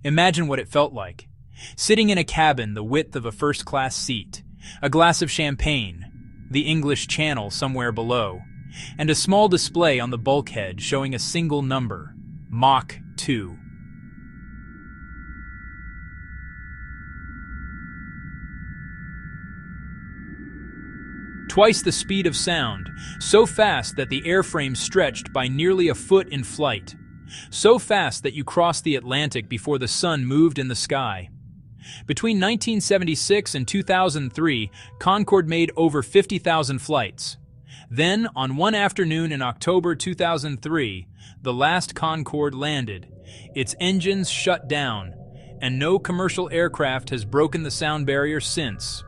Imagine what it felt like. Sitting in a cabin the width of a first-class seat, a glass of champagne, the English Channel somewhere below, and a small display on the bulkhead showing a single number, Mach 2. Twice the speed of sound, so fast that the airframe stretched by nearly a foot in flight, so fast that you crossed the Atlantic before the sun moved in the sky. Between 1976 and 2003, Concorde made over 50,000 flights. Then, on one afternoon in October 2003, the last Concorde landed. Its engines shut down, and no commercial aircraft has broken the sound barrier since.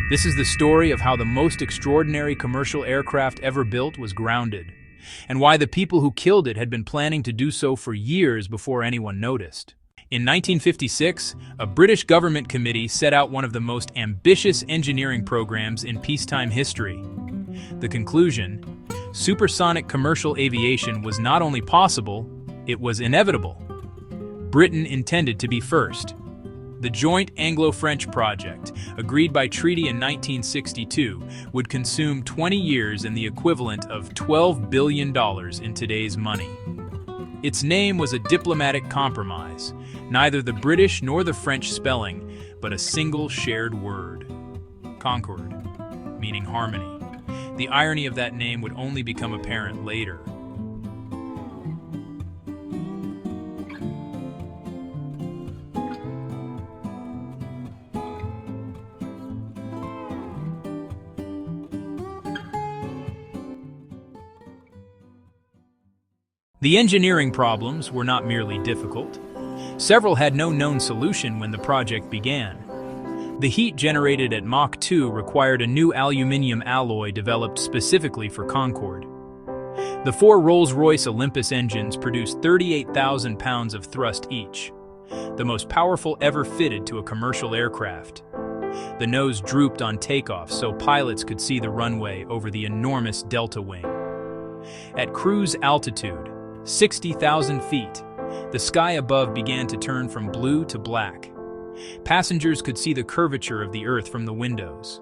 This is the story of how the most extraordinary commercial aircraft ever built was grounded, and why the people who killed it had been planning to do so for years before anyone noticed. In 1956, a British government committee set out one of the most ambitious engineering programs in peacetime history. The conclusion: supersonic commercial aviation was not only possible, it was inevitable. Britain intended to be first. The joint Anglo-French project, agreed by treaty in 1962, would consume 20 years and the equivalent of $12 billion in today's money. Its name was a diplomatic compromise, neither the British nor the French spelling, but a single shared word: Concorde, meaning harmony. The irony of that name would only become apparent later. The engineering problems were not merely difficult. Several had no known solution when the project began. The heat generated at Mach 2 required a new aluminium alloy developed specifically for Concorde. The four Rolls-Royce Olympus engines produced 38,000 pounds of thrust each, the most powerful ever fitted to a commercial aircraft. The nose drooped on takeoff so pilots could see the runway over the enormous delta wing. At cruise altitude, 60,000 feet, the sky above began to turn from blue to black. Passengers could see the curvature of the Earth from the windows.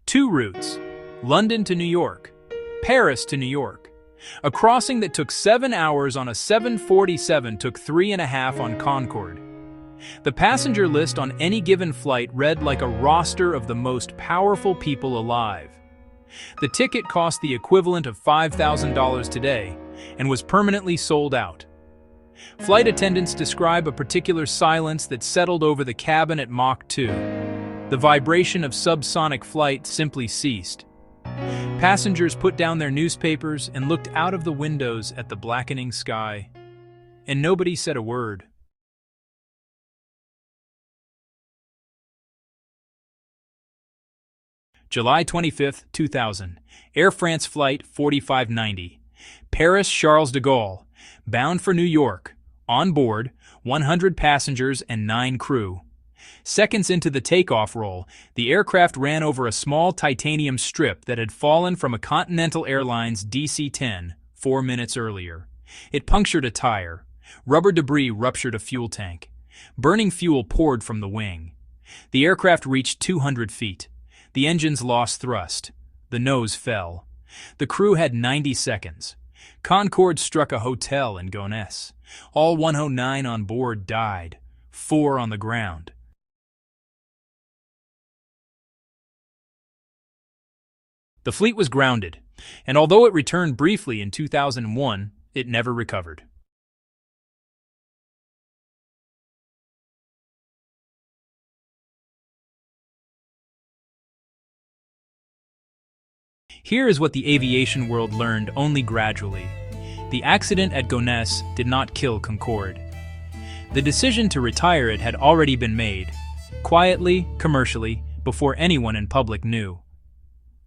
Two routes: London to New York, Paris to New York. A crossing that took 7 hours on a 747 took 3.5 on Concorde. The passenger list on any given flight read like a roster of the most powerful people alive. The ticket cost the equivalent of $5,000 today and was permanently sold out. Flight attendants describe a particular silence that settled over the cabin at Mach 2. The vibration of subsonic flight simply ceased. Passengers put down their newspapers and looked out of the windows at the blackening sky, and nobody said a word. July 25, 2000, Air France Flight 4590, Paris-Charles de Gaulle, bound for New York, on board, 100 passengers and 9 crew. Seconds into the takeoff roll, the aircraft ran over a small titanium strip that had fallen from a Continental Airlines DC-10 4 minutes earlier. It punctured a tire. Rubber debris ruptured a fuel tank. Burning fuel poured from the wing. The aircraft reached 200 feet. The engines lost thrust. The nose fell. The crew had 90 seconds. Concorde struck a hotel in Gonesse. All 109 on board died, 4 on the ground. The fleet was grounded, and although it returned briefly in 2001, it never recovered. Here is what the aviation world learned only gradually. The accident at Gonesse did not kill Concorde. The decision to retire it had already been made, quietly, commercially, before anyone in public knew.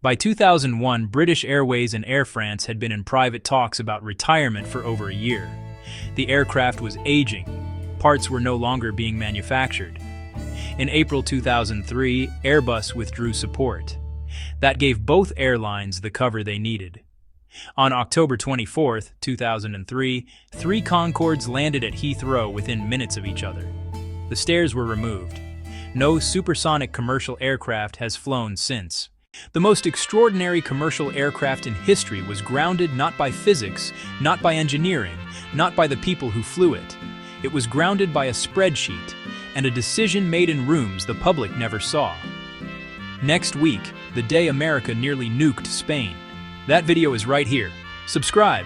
By 2001, British Airways and Air France had been in private talks about retirement for over a year. The aircraft was aging. Parts were no longer being manufactured. In April 2003, Airbus withdrew support. That gave both airlines the cover they needed. On October 24, 2003, 3 Concordes landed at Heathrow within minutes of each other. The stairs were removed. No supersonic commercial aircraft has flown since. The most extraordinary commercial aircraft in history was grounded not by physics, not by engineering, not by the people who flew it. It was grounded by a spreadsheet and a decision made in rooms the public never saw. Next week, the day America nearly nuked Spain. That video is right here. Subscribe.